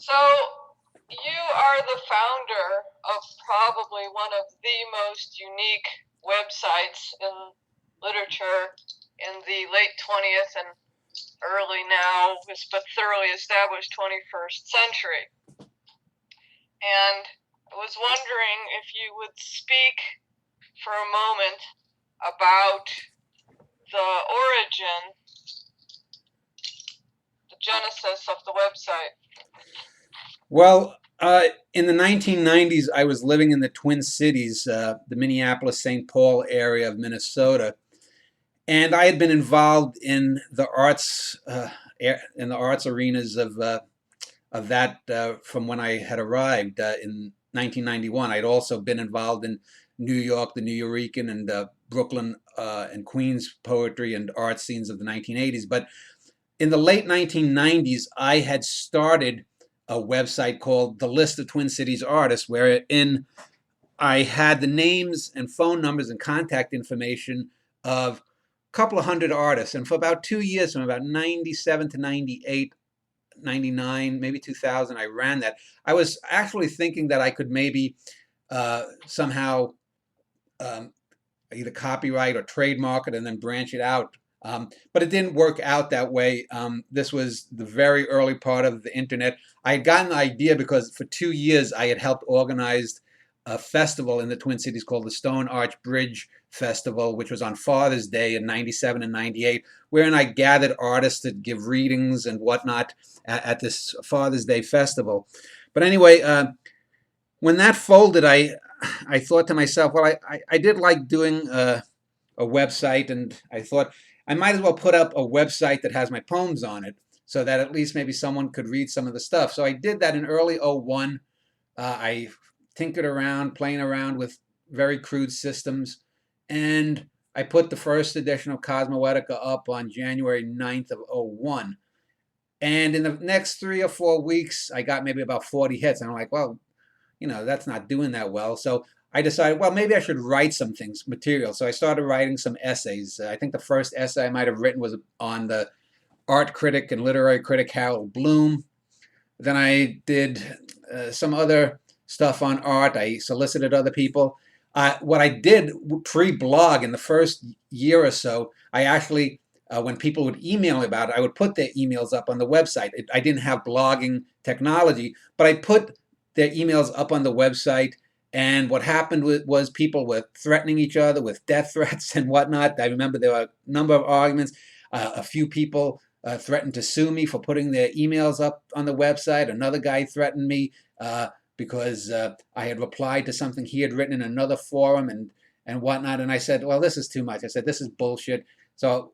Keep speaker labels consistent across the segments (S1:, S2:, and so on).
S1: So you are the founder of probably one of the most unique websites in literature in the late 20th and early now, but thoroughly established 21st century. And I was wondering if you would speak for a moment about the origin, the genesis of the website.
S2: Well, in the 1990s, I was living in the Twin Cities, the Minneapolis, St. Paul area of Minnesota, and I had been involved in the arts, arenas of that from when I had arrived in 1991. I'd also been involved in New York, the Nuyorican, and Brooklyn and Queens poetry and art scenes of the 1980s. But in the late 1990s, I had started a website called The List of Twin Cities Artists, wherein I had the names and phone numbers and contact information of a couple of hundred artists. And for about 2 years, from about 97 to 98, 99, maybe 2000, I ran that. I was actually thinking that I could maybe somehow um, either copyright or trademark it and then branch it out. But it didn't work out that way. This was the very early part of the internet. I had gotten the idea because for 2 years I had helped organize a festival in the Twin Cities called the Stone Arch Bridge Festival, which was on Father's Day in 97 and 98, wherein I gathered artists to give readings and whatnot at this Father's Day festival. But anyway, when that folded, I thought to myself, well, I did like doing a website, and I thought I might as well put up a website that has my poems on it so that at least maybe someone could read some of the stuff. So I did that in early '01. I tinkered around, playing around with very crude systems, and I put the first edition of Cosmoetica up on January 9th of '01. And in the next 3 or 4 weeks, I got maybe about 40 hits. And I'm like, well, that's not doing that well. So I decided, well, maybe I should write some things, material. So I started writing some essays. I think the first essay I might have written was on the art critic and literary critic Harold Bloom. Then I did some other stuff on art. I solicited other people. What I did pre-blog in the first year or so, I actually, when people would email me about it, I would put their emails up on the website. I didn't have blogging technology, but I put their emails up on the website. And what happened was people were threatening each other with death threats and whatnot. I remember there were a number of arguments. A few people threatened to sue me for putting their emails up on the website. Another guy threatened me because I had replied to something he had written in another forum and whatnot. And I said, well, this is too much. I said, this is bullshit. So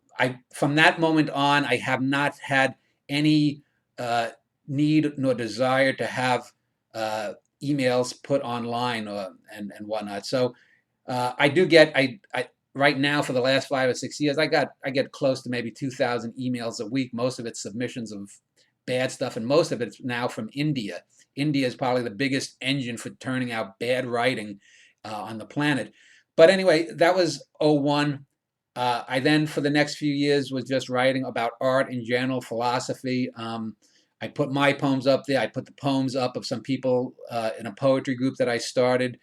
S2: from that moment on, I have not had any need nor desire to have emails put online and whatnot. So I do get I right now for the last 5 or 6 years I get close to maybe 2,000 emails a week. Most of it's submissions of bad stuff, and most of it's now from India. India is probably the biggest engine for turning out bad writing on the planet. But anyway, that was '01. I then, for the next few years, was just writing about art in general, philosophy. I put my poems up there. I put the poems up of some people in a poetry group that I started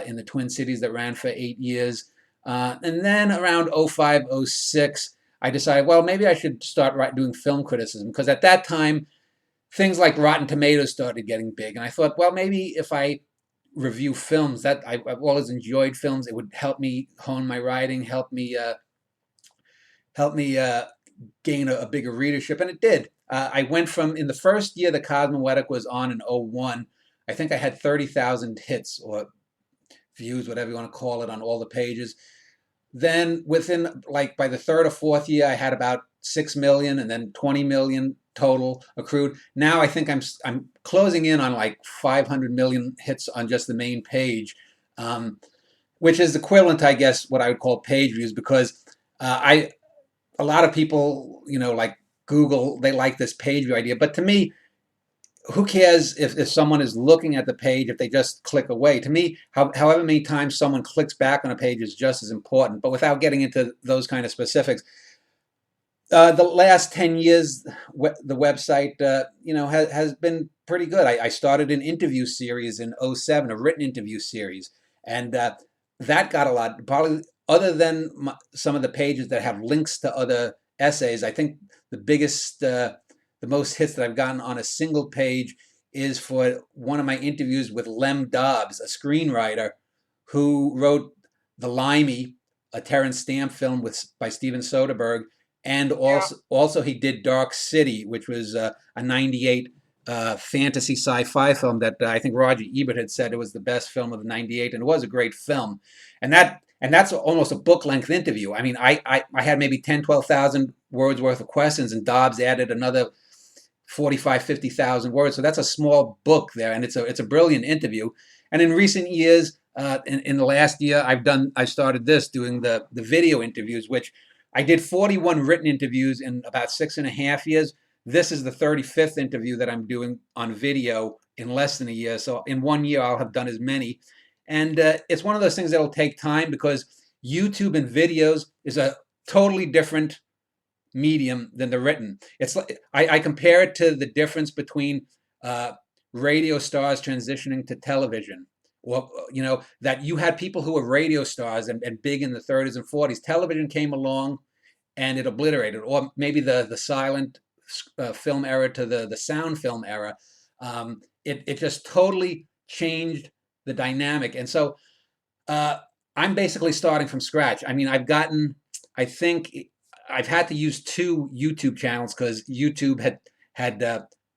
S2: in the Twin Cities that ran for 8 years. And then around '05, '06, I decided, well, maybe I should start doing film criticism, because at that time, things like Rotten Tomatoes started getting big. And I thought, well, maybe if I review films, that I've always enjoyed films, it would help me hone my writing, help me gain a bigger readership, and it did. I went from, in the first year the Cosmoetic was on in '01, I think I had 30,000 hits or views, whatever you want to call it, on all the pages. Then within, like, by the third or fourth year, I had about 6 million, and then 20 million total accrued. Now I think I'm closing in on like 500 million hits on just the main page, which is equivalent, I guess, what I would call page views, because I a lot of people, like Google, they like this page view idea. But to me, who cares if someone is looking at the page if they just click away? To me, however many times someone clicks back on a page is just as important. But without getting into those kind of specifics, The last 10 years, the website, has been pretty good. I started an interview series in '07, a written interview series, and that got a lot, probably other than some of the pages that have links to other essays. I think the biggest, the most hits that I've gotten on a single page is for one of my interviews with Lem Dobbs, a screenwriter who wrote The Limey, a Terence Stamp film by Steven Soderbergh, and
S1: Yeah.
S2: also he did Dark City, which was a '98 fantasy sci-fi film that I think Roger Ebert had said it was the best film of the '98, and it was a great film. And that's almost a book length interview. I mean, I had maybe 10, 12,000 words worth of questions, and Dobbs added another 45, 50,000 words. So that's a small book there, and it's a brilliant interview. And in recent years, in the last year, I started doing the video interviews, which I did 41 written interviews in about 6.5 years. This is the 35th interview that I'm doing on video in less than a year. So in 1 year, I'll have done as many. And it's one of those things that'll take time because YouTube and videos is a totally different medium than the written. It's like I compare it to the difference between uh, radio stars transitioning to television. Well, that you had people who were radio stars and big in the '30s and '40s. Television came along and it obliterated, or maybe the silent film era to the sound film era. It just totally changed the dynamic, and so uh, I'm basically starting from scratch. I mean, I think I've had to use two YouTube channels because YouTube had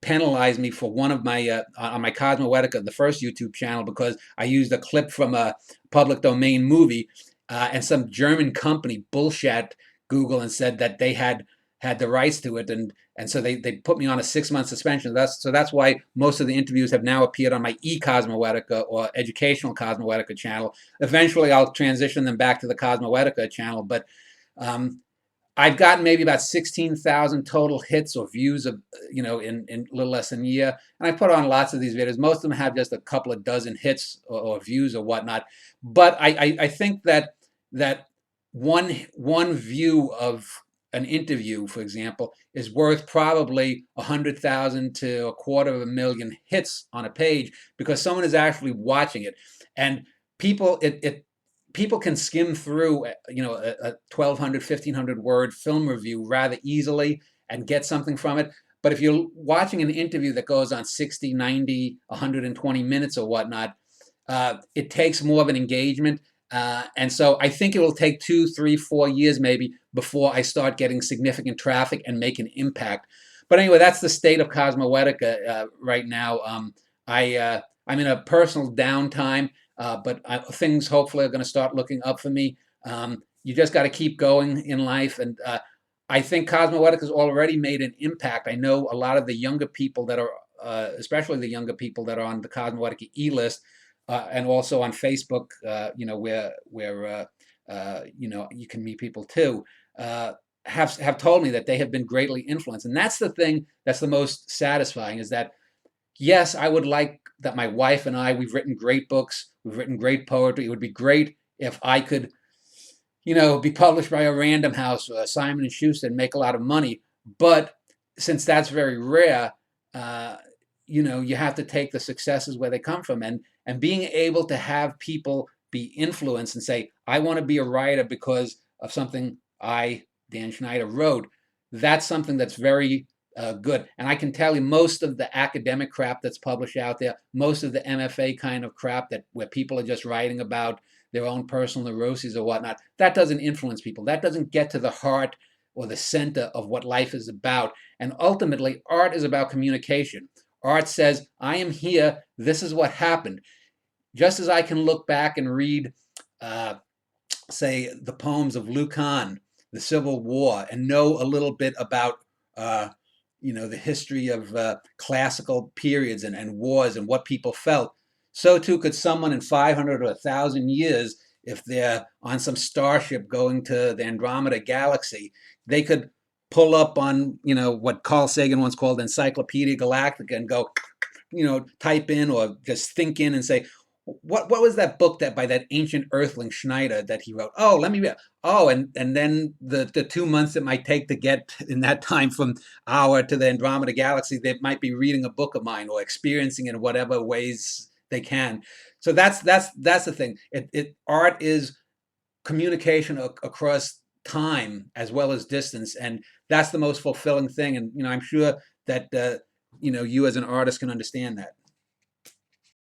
S2: penalized me for one of my on my Cosmoetica, the first YouTube channel, because I used a clip from a public domain movie, and some German company bullshit Google and said that they had the rights to it, and so they put me on a 6 month suspension. That's why most of the interviews have now appeared on my E-Cosmoetica or Educational Cosmoetica channel. Eventually, I'll transition them back to the Cosmoetica channel, but um, I've gotten maybe about 16,000 total hits or views of in a little less than a year, and I put on lots of these videos. Most of them have just a couple of dozen hits or views or whatnot. But I think that one view of an interview, for example, is worth probably 100,000 to 250,000 hits on a page because someone is actually watching it, and people people can skim through a 1,200, 1,500 word film review rather easily and get something from it. But if you're watching an interview that goes on 60, 90, 120 minutes or whatnot, it takes more of an engagement. And so I think it will take 2, 3, 4 years maybe before I start getting significant traffic and make an impact. But anyway, that's the state of Cosmoetica right now. I'm in a personal downtime, but things hopefully are going to start looking up for me. You just got to keep going in life, and I think Cosmoetica has already made an impact. I know a lot of the younger people that are, especially the younger people that are on the Cosmoetica e-list, and also on Facebook, where you can meet people too. Have told me that they have been greatly influenced, and that's the thing that's the most satisfying. Is that yes, I would like that my wife and we've written great books, we've written great poetry. It would be great if I could, be published by a Random House, Simon and Schuster, and make a lot of money. But since that's very rare, you have to take the successes where they come from, and being able to have people be influenced and say, I want to be a writer because of something Dan Schneider, wrote. That's something that's very good. And I can tell you, most of the academic crap that's published out there, most of the MFA kind of crap where people are just writing about their own personal neuroses or whatnot, that doesn't influence people. That doesn't get to the heart or the center of what life is about. And ultimately, art is about communication. Art says, I am here. This is what happened. Just as I can look back and read, say, the poems of Lucan, the Civil War, and know a little bit about the history of classical periods and wars and what people felt, so too could someone in 500 or 1,000 years, if they're on some starship going to the Andromeda galaxy, they could pull up on, what Carl Sagan once called Encyclopedia Galactica and go, type in or just think in and say, what was that book that by that ancient earthling Schneider that he wrote? Oh, let me read. Oh, and then the 2 months it might take to get in that time from our to the Andromeda galaxy, they might be reading a book of mine or experiencing it in whatever ways they can. So that's the thing. Art is communication across time as well as distance, and that's the most fulfilling thing. And I'm sure that you as an artist can understand that.